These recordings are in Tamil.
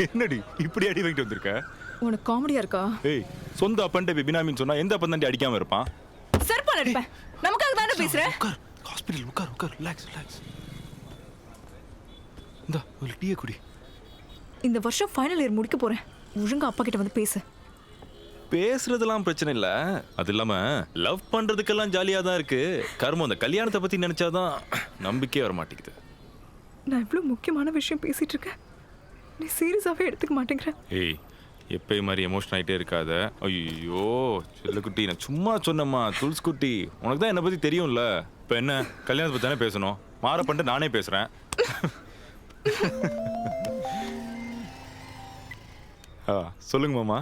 என்னடி இப்படி அடி வாங்கிட்டு வந்திருக்க? உனக்கு காமெடியா இருக்கா? ஏய், சொந்த அப்பன்ட்ட பினாமின்னு சொன்னா எந்த அப்பன் தாண்டி அடிக்காம இருப்பான்? செருப்பால அடிப்பேன். நமக்காக தானே பேசுற? உட்கார், ஹாஸ்பிடல் உட்கார், ரிலாக்ஸ். இந்தா ஒரு டீயை குடி. இந்த வருஷம் ஃபைனல் இயர் முடிக்க போறேன். ஒழுங்கா அப்பா கிட்ட வந்து பேசு. பேசுறதெல்லாம் பிரச்சனை இல்ல, அது இல்லாம லவ் பண்றதுக்கெல்லாம் ஜாலியா தான் இருக்கு. கர்மம் அந்த கல்யாணத்தை பத்தி நினைச்சாதான் நம்பிக்கையே வர மாட்டேங்குது. நான் இவ்வளவு முக்கியமான விஷயம் பேசிட்டு இருக்கேன், நீ சீரியஸாவே எடுத்துக்க மாட்டேங்கிற. ஏய், எப்பயும் மாதிரி எமோஷன் ஆகிட்டே இருக்காத. ஐயோ செல்லுக்குட்டி, நான் சும்மா சொன்னம்மா. துல்ஸ் குட்டி, உனக்கு தான் என்னை பற்றி தெரியும்ல. இப்போ என்ன, கல்யாணத்தை பற்றி தானே பேசணும். மாற பண்ணிட்டு நானே பேசுகிறேன். சொல்லுங்க மாமா.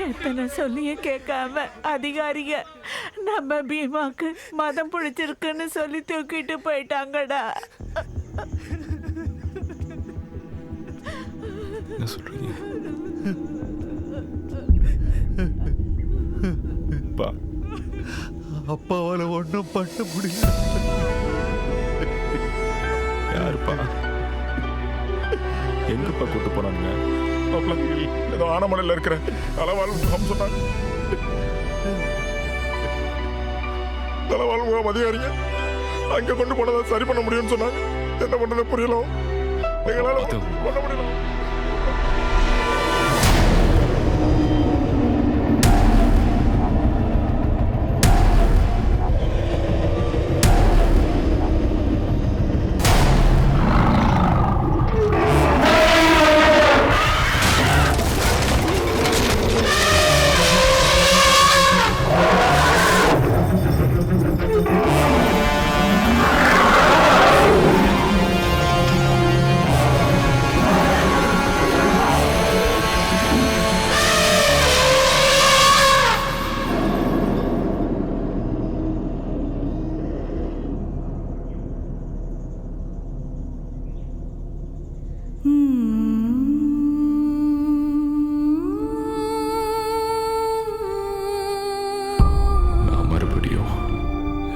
எத்தனை சொல்லியே கேட்காம அதிகாரிக நம்ம பீமாக்கு மதம் பிடிச்சிருக்குன்னு சொல்லி தூக்கிட்டு போயிட்டாங்கடா. என்ன சொல்றீங்க? அப்பாவால ஒன்றும் பண்ண முடியல. யாருப்பா? எங்கப்பா கூட்டு போனாங்க? ஏதோ ஆனமலையில் இருக்கிற தலைவாழ் முகம் சொன்னாங்க. தலைவாழ் முகம் அதிகாரிங்க அங்க கொண்டு போனதை சரி பண்ண முடியும்னு சொன்னாங்க. என்ன பண்றது புரியல, எங்களால பண்ண முடியல.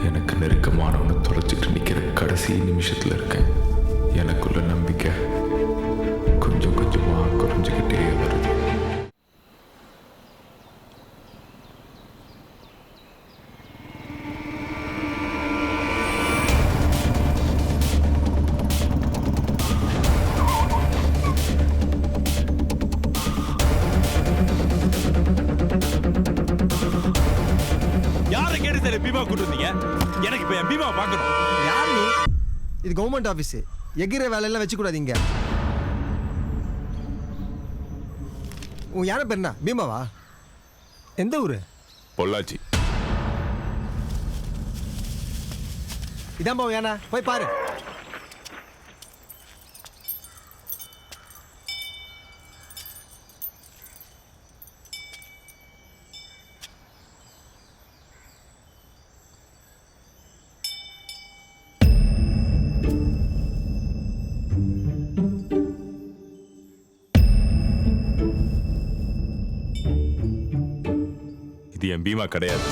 எனக்கு நெருக்கமானவனை தொலைச்சிட்டு நிற்கிற கடைசி நிமிஷத்தில் இருக்கேன். எனக்குள்ள நம்பிக்கை கொஞ்சம் கொஞ்சமாக குறைஞ்சிக்கிட்டே வருது. யாரை கேட்டு சார் பீமா கூட்டு வந்தீங்க? எனக்கு இப்ப என் பீமா பார்க்கணும். யார் நீ? இது கவர்மெண்ட் ஆஃபீஸ். எகிற வேலையெல்லாம் வச்சுக்கூடாதீங்க. உன் யாரை பேருனா பீமாவா? எந்த ஊரு? பொள்ளாச்சி. இதான் பாவம் யானா, போய் பாரு. இது என் பீமா கிடையாது.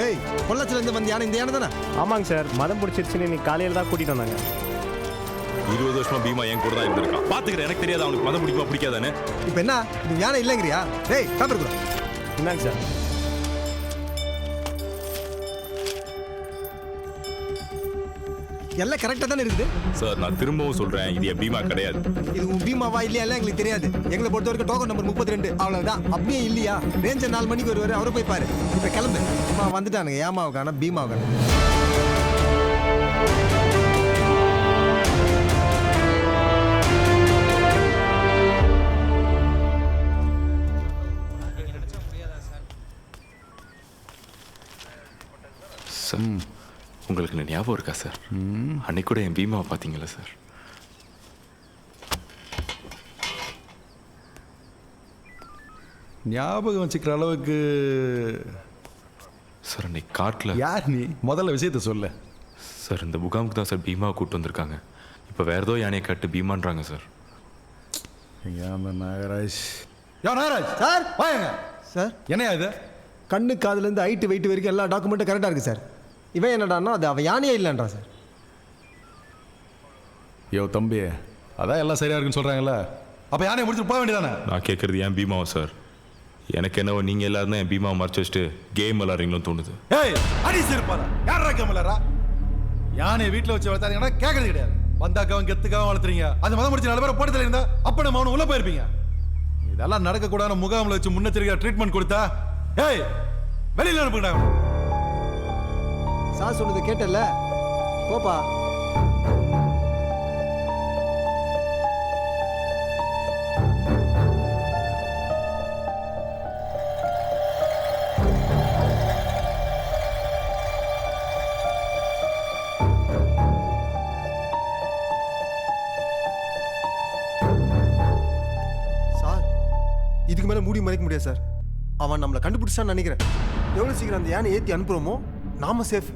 ஏய் பொள்ளாச்சிலேருந்து வந்த யானை இந்த யானை தானே? ஆமாங்க சார், மதம் பிடிச்சிருச்சுன்னு இன்னைக்கு காலையில் தான் கூட்டிகிட்டு வந்தாங்க. 20 வருஷமா பீமா என் கூட தான் இருந்திருக்கான். பாத்துக்கிறேன், எனக்கு தெரியாது அவனுக்கு மதம் பிடிக்குமா பிடிக்காதானே. இப்போ என்ன இது யானை இல்லைங்கிறியா? டேய் பேப்பர் கூட என்னங்க சார்? எல்லாம் கரெக்டாக தானே இருக்குது. சார் நான் திரும்பவும் சொல்றேன், இது என் பீமா கிடையாது. இது உன் பீமாவா இல்லையா எல்லாம் எங்களுக்கு தெரியாது. எங்களை பொறுத்த வரைக்கும் டோக்கன் நம்பர் 32 அவ்வளவுதான். அப்படியே இல்லையா ரேஞ்சர் 4 மணிக்கு வருவாரு, அவரை போய் பாரு. இப்போ கிளம்பு. அம்மா வந்துட்டானுங்க, ஏமாவுக்கான பீமாவுக்கான. சார் உங்களுக்கு ஞாபகம் இருக்கா சார்? அன்னைக்கு கூட என் பீமாவை பார்த்தீங்களா சார்? ஞாபகம் வச்சுக்கிற அளவுக்கு சார் அன்னைக்கு காட்டில் யார் நீ? முதல்ல விஷயத்த சொல்ல. சார் இந்த முகாமுக்கு தான் சார் பீமாவை கூப்பிட்டு வந்திருக்காங்க. இப்போ வேற ஏதோ யானையை கட்டு பீமான்றாங்க சார். அந்த நாகராஜ். யோ நாகராஜ் சார் வாங்க சார். என்னையா இது? கண்ணு காதுலேருந்து ஹைட்டு வெயிட் வரைக்கும் எல்லா டாக்குமெண்ட்டும் கரெக்டாக இருக்குது சார். இவன் என்னடான்னா அது அவன் யானையே இல்லைன்றான் சார். யோ தம்பி, அதான் எல்லாம் சரியா இருக்குன்னு சொல்றாங்கல்ல, அப்ப யானையை முடிச்சுட்டு போக வேண்டியதானே? நான் கேட்குறது ஏன் பீமாவை சார். எனக்கு என்னவோ நீங்கள் எல்லாரும் தான் என் பீமாவை மறைச்சு வச்சுட்டு கேம் விளாட்றீங்களோன்னு தோணுது. ஏய் அடி சிறுப்பாரா, யாரா கேமலரா? யானையை வீட்டில் வச்சு வளர்த்தாங்கன்னா கேட்கறது கிடையாது. வந்தாக்காவும் கெத்துக்காவும் வளர்த்துறீங்க. அது மதம் முடிச்சு 4 பேரை போட்டதில் இருந்தா அப்ப நம்ம அவனு உள்ள போயிருப்பீங்க. இதெல்லாம் நடக்கக்கூடாது. முகாமில் வச்சு முன்னெச்சரிக்கை ட்ரீட்மெண்ட் கொடுத்தா ஏய் வெளியில் அனுப்புங்கடா. சார் சொன்னது கேட்டல, போப்பா. சார் இதுக்கு மேலே மூடி மறைக்க முடியாது சார். அவன் நம்மளை கண்டுபிடிச்சான்னு நினைக்கிறேன். எவ்வளோ சீக்கிரம் அந்த யானை ஏற்றி அனுப்புகிறோமோ நாம சேஃப்.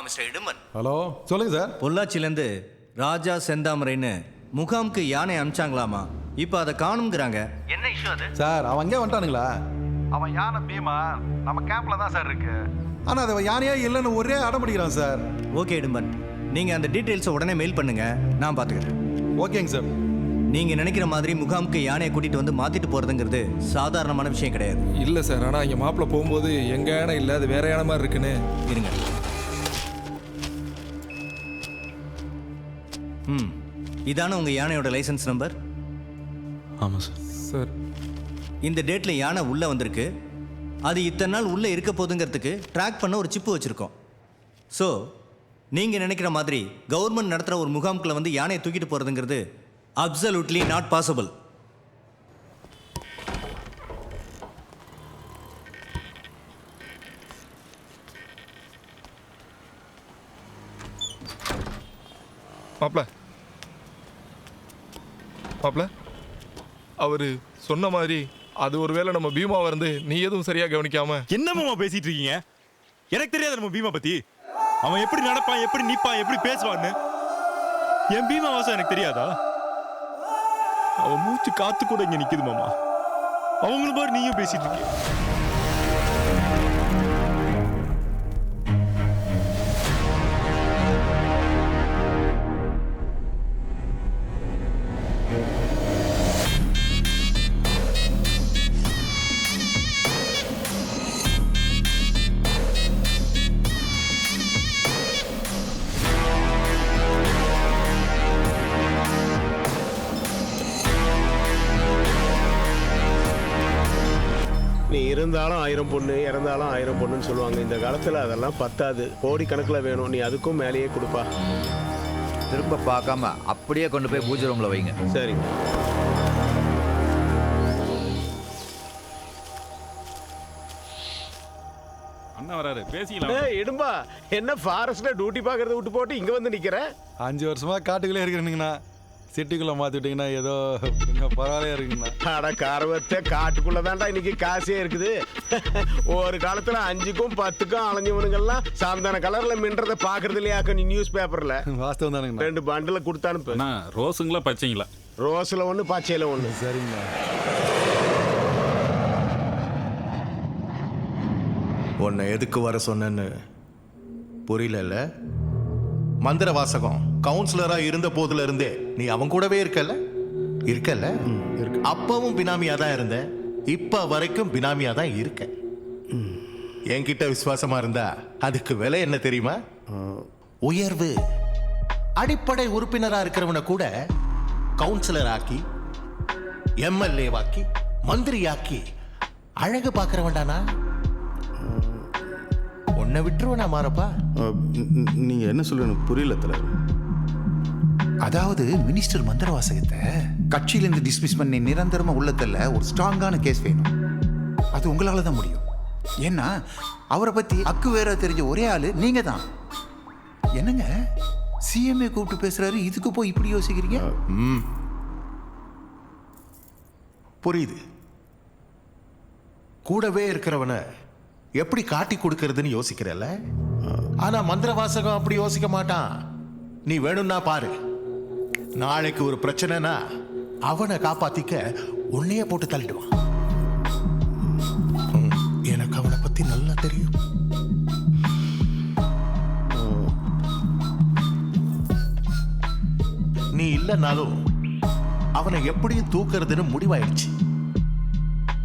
மிஸ்டர் இடுமன், ஹலோ சொல்லுங்க சார். பொள்ளாச்சிலேருந்து ராஜா செந்தாமரைன்னு முகாமுக்கு யானை அனுப்பிச்சாங்களாமா. இப்போ அதை காணுங்கிறாங்க. என்ன இஷ்யூ அது? சார் அவன் அங்கே வந்துட்டானுங்களா? அவன் யானை பீமா நம்ம கேம்ப்ல தான் சார் இருக்கு. ஆனால் அது யானையா இல்லைன்னு ஒரே அடம்பிடிக்கிறான் சார். ஓகே இடுமன், நீங்கள் அந்த டீட்டெயில்ஸை உடனே மெயில் பண்ணுங்க, நான் பார்த்துக்கிறேன். ஓகேங்க சார். நீங்கள் நினைக்கிற மாதிரி முகாமுக்கு யானையை கூட்டிகிட்டு வந்து மாற்றிட்டு போகிறதுங்கிறது சாதாரணமான விஷயம் கிடையாது. இல்லை சார், ஆனால் இங்கே மாப்பிள்ளை போகும்போது எங்கள் யானை இல்லை, அது வேற யானை மாதிரி இருக்குன்னு. இருங்க. இதான உங்கள் யானையோட லைசன்ஸ் நம்பர்? ஆமாம் சார். சார் இந்த டேட்டில் யானை உள்ளே வந்திருக்கு. அது இத்தனை நாள் உள்ளே இருக்க போதுங்கிறதுக்கு ட்ராக் பண்ண ஒரு சிப்பு வச்சுருக்கோம். ஸோ நீங்கள் நினைக்கிற மாதிரி கவர்மெண்ட் நடத்துகிற ஒரு முகாமுக்குள்ளே வந்து யானையை தூக்கிட்டு போகிறதுங்கிறது அப்சல்யூட்லி நாட் பாசிபிள். மாப்ள அவரு சொன்ன மாதிரி அது ஒருவேளை நம்ம பீமா வந்து நீ எதுவும் சரியா கவனிக்காம. என்னமாமா பேசிட்டு இருக்கீங்க? எனக்கு தெரியாது நம்ம பீமா பத்தி. அவன் எப்படி நடப்பான், எப்படி நிப்பான், எப்படி பேசுவான்னு என் பீமா வாசம் எனக்கு தெரியாதா? அவன் மூச்சு காத்து கூட இங்க நிக்குது மாமா. அவங்களும் பாரு நீயும் பேசிட்டு இருக்க. நீ இருந்தாலும் 1000 பொண்ணு, இறந்தாலும் 1000 பொண்ணுன்னு சொல்லுவாங்க. இந்த காலத்தில் அதெல்லாம் பத்தாது, கோடி கணக்கில் வேணும். நீ அதுக்கும் மேலேயே கொடுப்பா. திரும்ப பார்க்காம அப்படியே கொண்டு போய் பூஜை ரூம்ல வைங்க. சரிங்க. அண்ணா வராரு, பேசிக்கலாம். ஏய் இடும்பா, என்ன ஃபாரஸ்ட்ல டியூட்டி பார்க்கறத விட்டு போட்டு இங்க வந்து நிக்கிற? 5 வருஷமா காட்டுக்குள்ளே இருக்கிறேனுங்கண்ணா. சிட்டிக்குள்ள மாத்திட்டீங்கன்னா ஏதோ கொஞ்சம் பரவாயில்லையா இருக்குங்கண்ணா. அட காரவத்தை, காட்டுக்குள்ள தான்டா இன்னைக்கு காசே இருக்குது. ஒரு காலத்துல 5க்கும் 10க்கும் அலைஞ்சவனுங்கெல்லாம் சாந்தான கலர்ல மின்றத பாக்குறது இல்லையாக்க நீ நியூஸ் பேப்பர்ல. வாஸ்தவம் தானுங்கண்ணா. 2 பண்டில் கொடுத்து அனுப்பு. ரோஸுங்களா பச்சைங்களா? ரோஸ்ல 1 பச்சையில 1. சரிங்கண்ணா. உன்னை எதுக்கு வர சொன்னேன்னு புரியல. மந்திர வாசகம் கவுன்சிலரா இருந்த போதுல இருந்தே நீ அவன் கூடவே இருக்கல. அப்பவும் பினாமியா தான் இருந்த, இப்ப வரைக்கும் பினாமியா தான் இருக்க. என்கிட்ட விசுவாசமா இருந்தா அதுக்கு விலை என்ன தெரியுமா? உயர்வு. அடிப்படை உறுப்பினரா இருக்கிறவனை கூட கவுன்சிலர் ஆக்கி, எம்எல்ஏ வாக்கி, மந்திரியாக்கி அழகு பார்க்கிறவன்டானா. உன்னை விட்டுருவனா மாறப்பா? நீங்க என்ன சொல்ல எனக்கு புரியல தலைவர். அதாவது மினிஸ்டர் மந்திர வாசகத்தை கட்சியிலிருந்து டிஸ்மிஸ் பண்ணி நிரந்தரமா உள்ளத்துல ஒரு ஸ்ட்ராங்கான கேஸ் வேணும். அது உங்களால தான் முடியும். ஏன்னா அவரை பத்தி அக்கு வேற தெரிஞ்ச ஒரே ஆளு நீங்க தான். என்னங்க சிஎம்ஏ கூப்பிட்டு பேசுறாரு, இதுக்கு போய் இப்படி யோசிக்கிறீங்க? புரியுது. கூடவே இருக்கிறவனை எப்படி காட்டி கொடுக்கறதுன்னு யோசிக்கிறல்ல. ஆனா மந்திர வாசகம் அப்படி யோசிக்க மாட்டான். நீ வேணும்னா பாரு, நாளைக்கு ஒரு பிரச்சனைனா அவனை காப்பாத்திக்க உன்னையே போட்டு தள்ளிடுவான். எனக்கு அவனை பத்தி நல்லா தெரியும். நீ இல்லைனாலும் அவனை எப்படியும் தூக்குறதுன்னு முடிவாயிடுச்சு.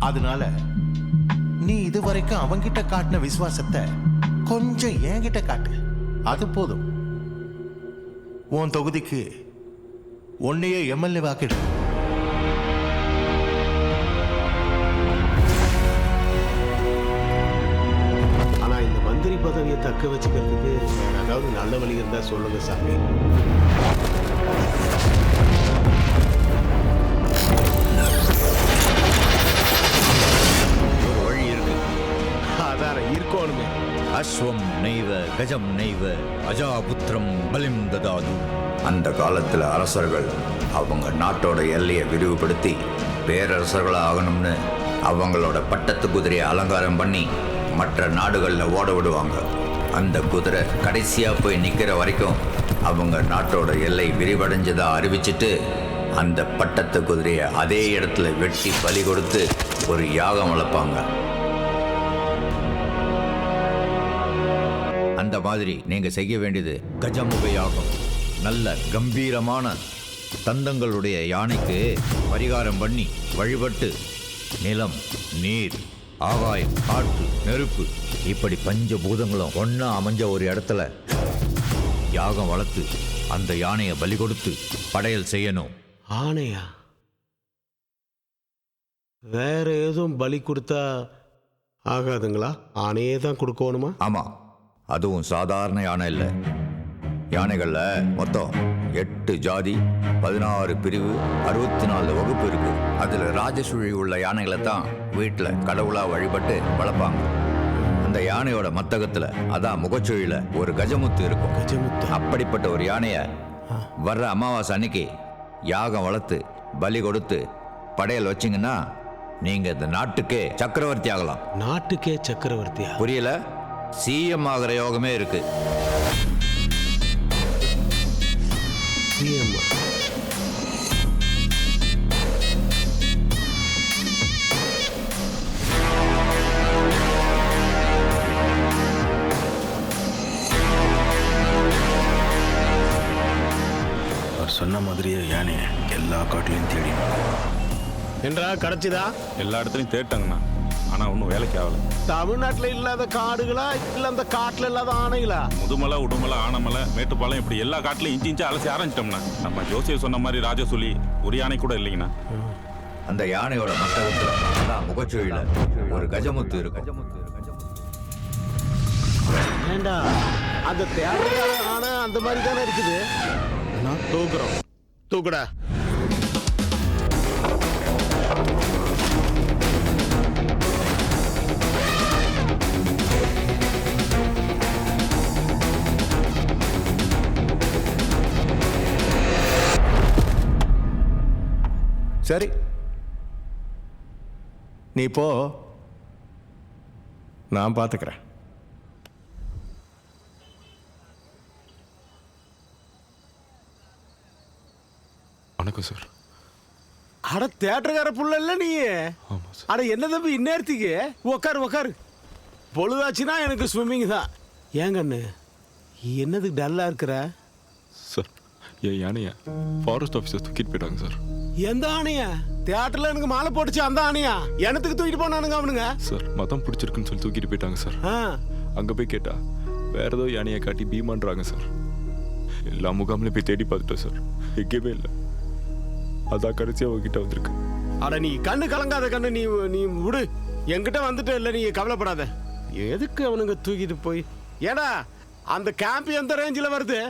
அதனால நீ இதுவரைக்கும் அவங்கிட்ட காட்டின விசுவாசத்தை கொஞ்சம் என்கிட்ட காட்டு. அது போதும். உன் தொகுதிக்கு உன்னையே எம்எல்ஏ வாக்கிடு. ஆனா இந்த மந்திரி பதவியை தக்க வச்சுக்கிறதுக்கு வேற ஏதாவது நல்ல வழி இருந்தா சொல்லுங்க சாமி. இருக்கணுமே. அஸ்வம் நெய்வ கஜம் நெய்வ அஜாபுத்திரம் பலிம் ததாது. அந்த காலத்தில் அரசர்கள் அவங்க நாட்டோட எல்லையை விரிவுபடுத்தி பேரரசர்களாக ஆகணும்னு அவங்களோட பட்டத்து குதிரையை அலங்காரம் பண்ணி மற்ற நாடுகளில் ஓட விடுவாங்க. அந்த குதிரை கடைசியாக போய் நிற்கிற வரைக்கும் அவங்க நாட்டோட எல்லை விரிவடைஞ்சதா அறிவிச்சிட்டு அந்த பட்டத்து குதிரையை அதே இடத்துல வெட்டி பலி கொடுத்து ஒரு யாகம் வளர்ப்பாங்க. அந்த மாதிரி நீங்க செய்ய வேண்டியது கஜமுக யாகம். நல்ல கம்பீரமான தந்தங்களுடைய யானைக்கு பரிகாரம் பண்ணி வழிபட்டு நிலம், நீர், ஆகாயம், காற்று, நெருப்பு இப்படி பஞ்சபூதங்களும் ஒன்னா அமைஞ்ச ஒரு இடத்துல யாகம் வளர்த்து அந்த யானையை பலி கொடுத்து படையல் செய்யணும். ஆணையா? வேற எதுவும் பலி கொடுத்தா ஆகாதுங்களா? ஆணையே தான் கொடுக்கணுமா? ஆமா, அதுவும் சாதாரண யானை இல்லை. யானைகளில் மொத்தம் 8 ஜாதி, 16 பிரிவு, 64 வகுப்பு இருக்கு. அதில் ராஜசூழி உள்ள யானைகளை தான் வீட்டில் கடவுளாக வழிபட்டு வளர்ப்பாங்க. அந்த யானையோட மத்தகத்தில், அதான் முகச்சொழியில் ஒரு கஜமுத்து இருக்கும். கஜமுத்து. அப்படிப்பட்ட ஒரு யானையை வர்ற அமாவாசை அன்னைக்கு யாகம் வளர்த்து பலி கொடுத்து படையல் வச்சிங்கன்னா நீங்கள் இந்த நாட்டுக்கே சக்கரவர்த்தி ஆகலாம். நாட்டுக்கே சக்கரவர்த்தியா? புரியல? சிஎம் ஆகிற யோகமே இருக்கு. சிஎம்? அவர் சொன்ன மாதிரியே யானையை எல்லா காட்டிலையும் தேடி என்றா கிடைச்சுதா? எல்லா இடத்துலையும் தேட்டாங்கண்ணா, ஆனால் ஒன்றும் வேலைக்கு ஆகலை. தமிழ்நாட்டில் இல்லாத காடுகளா இல்லை அந்த காட்டில் இல்லாத ஆணைகளா? முதுமலை, உடுமலை, ஆனமலை, மேட்டுப்பாளையம் இப்படி எல்லா காட்டிலையும் இன்ச்சு இன்ச்சு அலசி ஆரம்பிச்சிட்டோம்னா நம்ம ஜோசியர் சொன்ன மாதிரி ராஜசூலி ஒரு யானை கூட இல்லைங்கண்ணா. அந்த யானையோட மத்தகத்தில், அதான் முகச்சொழியில் ஒரு கஜமுத்து இருக்கும். ஏண்டா அந்த தேவையான ஆனை அந்த மாதிரி தானே இருக்குது? தூக்குறோம். தூக்குடா. சரி, நீ போ, நான் பார்த்துக்கிறேன். வணக்கம் சார். அட தேட்டருக்கார புள்ள இல்ல நீ? அட என்ன தம்பி இந்நேரத்துக்கு? உக்காரு. பொழுதாச்சுன்னா எனக்கு ஸ்விம்மிங் தான். ஏங்கண்ணு என்னதுக்கு டல்லா இருக்கிற? சார், என் யானையை ஃபாரஸ்ட் ஆஃபீஸர் தூக்கிட்டு போயிட்டாங்க சார். எந்த ஆணையா? தியேட்டர்ல எனக்கு மாலை போட்டுச்சு அந்த ஆணையா? எனத்துக்கு தூக்கிட்டு போனானுங்க அவனுங்க. சார், மதம் பிடிச்சிருக்குன்னு சொல்லி தூக்கிட்டு போயிட்டாங்க சார். அங்க போய் கேட்டா வேற ஏதோ யானையை காட்டி பீமான்றாங்க சார். எல்லா முகாம்லையும் போய் தேடி பார்த்துட்டேன் சார், எங்கேயுமே இல்லை. அதான் கடைசியா அவகிட்ட வந்திருக்கு. அட நீ கண்ணு கலங்காத கண்ணு, நீ விடு, என்கிட்ட வந்துட்டு இல்லை, நீ கவலைப்படாத. எதுக்கு அவனுங்க தூக்கிட்டு போய்? ஏடா அந்த கேம்ப் எந்த ரேஞ்சில் வருது?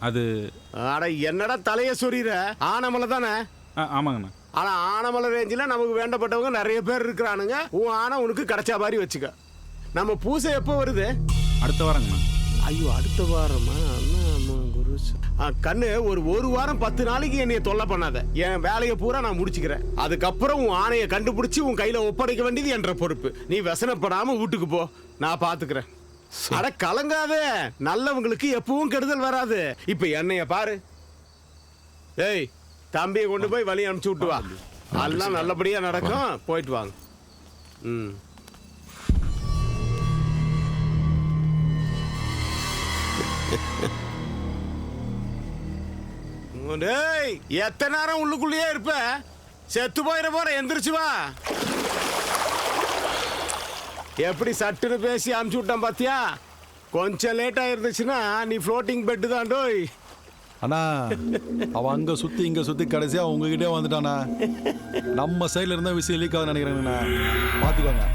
அது அட என்னடா தலைய சொறிற? ஆனமலை தானே? ஆமாங்கண்ணா. ஆனா ஆனமலை ரேஞ்சில் நமக்கு வேண்டப்பட்டவங்க நிறைய பேர் இருக்கிறானுங்க. உன் ஆனை உனக்கு கிடைச்சா மாதிரி வச்சுக்க. நம்ம பூசை எப்போ வருது? அடுத்த வாரங்கண்ணா. ஐயோ, அடுத்த வாரமா? கண்ணு ஒரு வாரம் 10 நாளைக்கு என்னைய தொல்லை பண்ணாத. என் வேலையை பூரா நான் முடிச்சுக்கிறேன். அதுக்கப்புறம் உன் ஆணையை கண்டுபிடிச்சு உன் கையில ஒப்படைக்க வேண்டியது என்ற பொறுப்பு. நீ வசனப்படாம வீட்டுக்கு போ, நான் பாத்துக்கிறேன். அட கலங்காதே, நல்லவங்களுக்கு எப்பவும் கெடுதல் வராது. இப்ப என்னைய பாரு. ஏய், தம்பியை கொண்டு போய் வழி அனுப்பிச்சு விட்டு வா. எல்லாம் நல்லபடியா நடக்கும். போயிட்டு வாங்க. எத்தனை நேரம் உள்ளுக்குள்ளேயே இருப்ப? செத்து போயிட போற, எந்திரிச்சு வா. எப்படி சட்டுன்னு பேசி அனுப்பிச்சு விட்டான் பாத்தியா? கொஞ்சம் லேட் ஆயிருந்துச்சுன்னா நீ ஃப்ளோட்டிங் பெட்டு தான். டோய் அண்ணா, அவன் அங்க சுத்தி இங்க சுத்தி கடைசியா உங்ககிட்டே வந்துட்டானா? நம்ம சைட்ல இருந்தா விஷயம் லீக் ஆகுதுன்னு நினைக்கிறேங்கண்ணா, பாத்துக்கோங்க.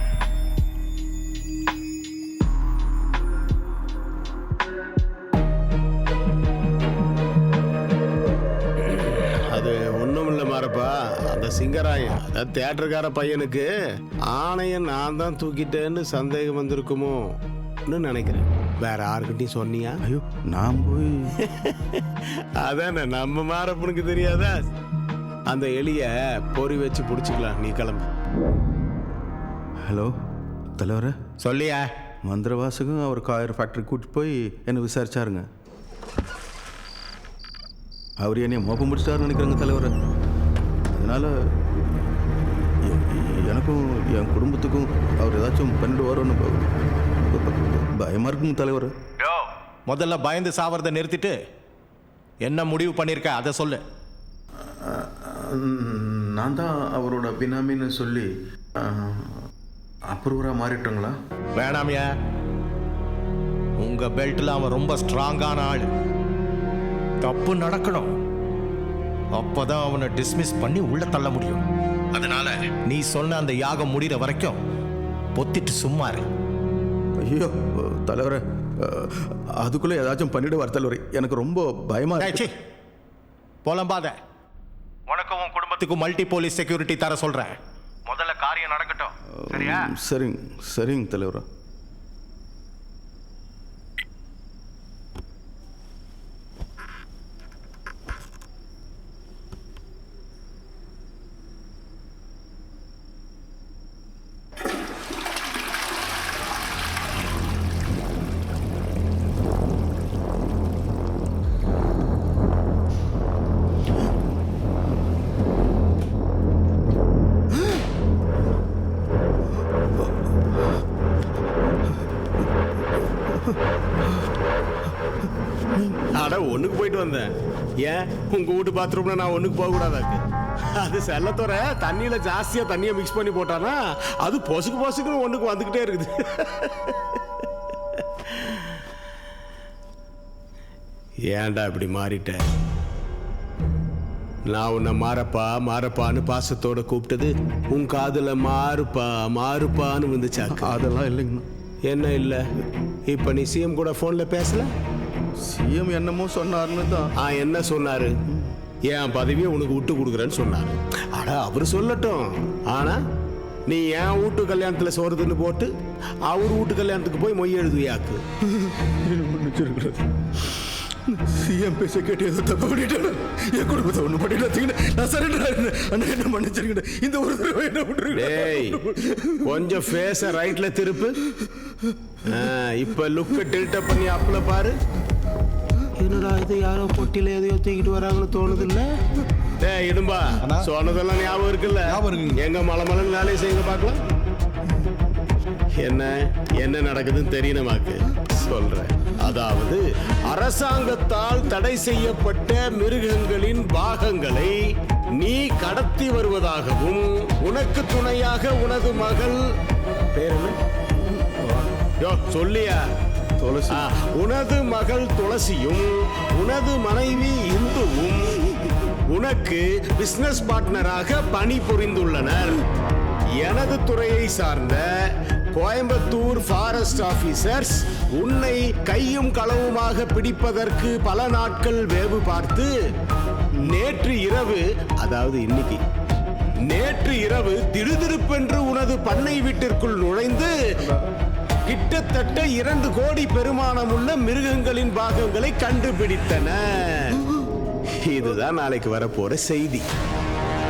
அந்த சிங்கராயன், அதாவது தியேட்டருக்கார பையனுக்கு ஆணையை நான் தான் தூக்கிட்டேன்னு சந்தேகம் வந்திருக்குமோ நினைக்கிறேன். வேற யாருக்கிட்டையும் சொன்னியா? ஐயோ, நான் போய் அதானே நம்ம மாறப்பனுக்கு தெரியாதா? அந்த எலிய பொறி வச்சு பிடிச்சிக்கலாம். நீ கிளம்பு. ஹலோ தலைவர, சொல்லியா? மந்திரவாசகம் அவர் காயர் ஃபேக்டரி கூட்டிட்டு போய் என்னை விசாரிச்சாருங்க. அவர் என்னைய மோப்பம் முடிச்சிட்டாருன்னு நினைக்கிறாங்க தலைவரை. அதனால் எனக்கும் என் குடும்பத்துக்கும் அவர் ஏதாச்சும் பண்ணிட்டு வரும்னு பயமாக இருக்குங்க தலைவர். முதல்ல பயந்து சாவறதை நிறுத்திட்டு என்ன முடிவு பண்ணியிருக்க அதை சொல்லு. நான் தான் அவரோட பினாமின்னு சொல்லி அப்ரூவராக மாறிட்டோங்களா? வேணாமியா, உங்க பெல்ட்ல அவன் ரொம்ப ஸ்ட்ராங்கான ஆள். தப்பு நடக்கணும், அப்பதான் அவனை டிஸ்மிஸ் பண்ணி உள்ள தள்ள முடியும். அதனால நீ சொன்ன அந்த யாகம் முடிகிற வரைக்கும் பொத்திட்டு சும்மா இரு. ஐயோ தலைவரை, அதுக்குள்ளே ஏதாச்சும் பண்ணிடுவார் தலைவர். எனக்கு ரொம்ப பயமா இருக்கு. போலம்பாத. உனக்கும் உன் குடும்பத்துக்கும் மல்டி போலீஸ் செக்யூரிட்டி தர சொல்றேன். முதல்ல காரியம் நடக்கட்டும், சரியா? சரிங்க தலைவர். அட ஒண்ணுக்கு போயிட்டு வந்தேன். ஏன் உங்க வீட்டு பாத்ரூம்ல நான் ஒண்ணுக்கு போக கூடாதாக்கு? அது செல்லத்தோற தண்ணியில ஜாஸ்தியா தண்ணியை மிக்ஸ் பண்ணி போட்டானா அது பொசுக்குன்னு ஒண்ணுக்கு வந்துகிட்டே இருக்குது. ஏன்டா இப்படி மாறிட்ட? நான் உன்னை மாறப்பான்னு பாசத்தோட கூப்பிட்டது உன் காதுல மாறுப்பான்னு வந்துச்சா? அதெல்லாம் இல்லைங்கண்ணா. என்ன இல்லை? இப்ப நீ சிஎம் கூட போன்ல பேசல? சிஎம் என்னமோ சொன்னாருன்னு தான். என்ன சொன்னாரு? என் பதவியை உனக்கு விட்டு கொடுக்குறேன்னு சொன்னாரு. அட அவர் சொல்லட்டும். ஆனா நீ என் வீட்டு கல்யாணத்துல சோறுதுன்னு போட்டு அவர் வீட்டு கல்யாணத்துக்கு போய் மொய் எழுதுவியாக்கு. சிஎம் பேச கேட்டு ஏதோ தப்பு பண்ணிட்டேன். என் குடும்பத்தை ஒண்ணு பண்ணிட்டு நான் சரண்டர் என்ன மன்னிச்சிருக்கேன். இந்த ஒரு தடவை என்ன விட்டுருக்கேன். கொஞ்சம் ஃபேஸ ரைட்ல திருப்பு. இப்ப லுக்க டில்ட் பண்ணி அப்ல பாரு. என்னடா இது யாரோ பொட்டில எதையோ தூக்கிட்டு வராங்கன்னு தோணுது இல்ல? டேய் இடும்பா, சொன்னதெல்லாம் ஞாபகம் இருக்குல்ல? எங்க மலமலன்னு வேலையை செய்யுங்க பார்க்கலாம். என்ன நடக்குதுன்னு தெரியணுமாக்கு சொல்றேன். அதாவது அரசாங்கத்தால் தடை செய்யப்பட்ட மிருகங்களின் பாகங்களை நீ கடத்தி வருவதாகவும் உனக்கு துணையாக உனது மகள் பேர் என்ன சொல்லியா? துளசி. உனது மகள் துளசியும் உனது மனைவி இந்துவும் உனக்கு பிசினஸ் பார்ட்னராக பணிபுரிந்துள்ளனர். எனது துறையை சார்ந்த கோயம்புத்தூர் ஃபாரஸ்ட் ஆபீசர்ஸ் உன்னை கையும் களவுமாக பிடிப்பதற்கு பல நாட்கள் வேவு பார்த்து நேற்று இரவு, அதாவது இன்னைக்கு நேற்று இரவு திடுதிடுப்பென்று உனது பண்ணை வீட்டிற்குள் நுழைந்து கிட்டத்தட்ட 2 கோடி பெருமானமுள்ள மிருகங்களின் பாகங்களை கண்டுபிடித்தன. இதுதான் நாளைக்கு வரப்போற செய்தி.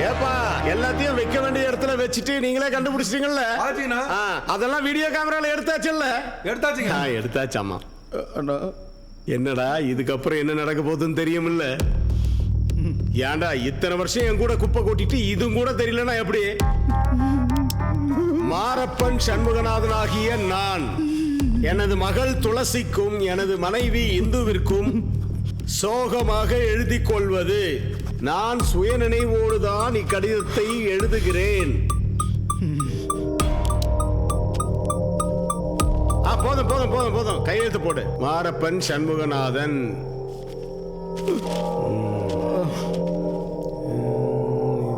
ஏப்பா, எல்லாத்தையும் வைக்க வேண்டிய இடத்துல வச்சுட்டு நீங்களே கண்டுபிடிச்சிட்டீங்கல்ல? அதெல்லாம் வீடியோ கேமரால எடுத்தாச்சுல்ல? எடுத்தாச்சாமா. என்னடா இதுக்கப்புறம் என்ன நடக்க போகுதுன்னு தெரியுமில்ல? ஏன்டா இத்தனை வருஷம் என் கூட குப்பை கொட்டிட்டு இதுவும் கூட தெரியலன்னா எப்படி? மாரப்பன் சண்முகநாதன் ஆகிய நான் எனது மகள் துளசிக்கும் எனது மனைவி இந்துவிற்கும் சோகமாக எழுதிக் கொள்வது, நான் சுயநினைவோடுதான் இக்கடிதத்தை எழுதுகிறேன். போதும் போதும் போதும் போதும், கையெழுத்து போடு. மாரப்பன் சண்முகநாதன்.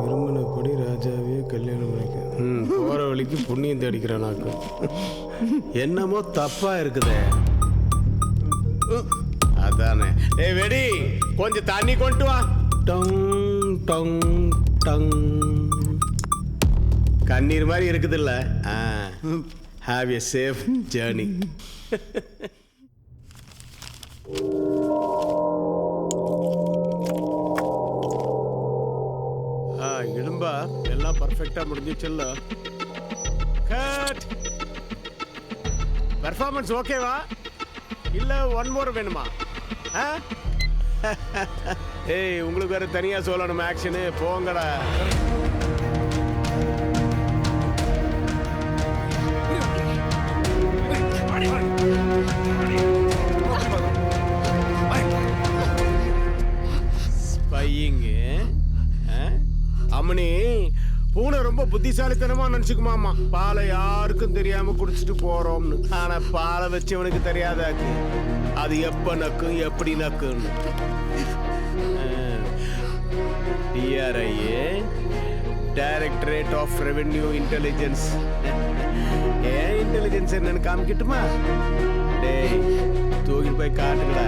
விரும்பினபடி ராஜாவே கல்யாணம் பண்ணிக்க. போற வழிக்கு புண்ணியம் தேடிக்கிறானாக்கு. என்னமோ தப்பா இருக்குதே. அதானே. ஏய் வெடி, கொஞ்சம் தண்ணி கொண்டு வா. டங் டங் டங். கண்ணீர் மாதிரி இருக்குது இல்ல? Have a safe journey. இடும்பா, எல்லாம் பர்ஃபெக்டா முடிஞ்சிச்சுல்ல? கட். பெர்ஃபார்மன்ஸ் ஓகேவா இல்ல ஒன் மோர் வேணுமா? ஏய், உங்களுக்கு வேற தனியா சொல்லணும் ஆக்ஷனு. போங்கடா. ஸ்பையிங். அம்மனி, பூனை ரொம்ப புத்திசாலித்தனமா நினைச்சுக்குமாமா. பாலை யாருக்கும் தெரியாம குடிச்சிட்டு போறோம்னு. ஆனா பாலை வச்சவனுக்கு தெரியாதாக்கு அது எப்ப நக்கும் எப்படி நக்குன்னு. டிஆர்ஐஏ, டைரக்டரேட் ஆஃப் ரெவென்யூ இன்டெலிஜென்ஸ். ஏன் இன்டெலிஜென்ஸ் என்னன்னு காமிக்கட்டுமா? டேய், தூக்கிட்டு போய் காட்டுங்களா.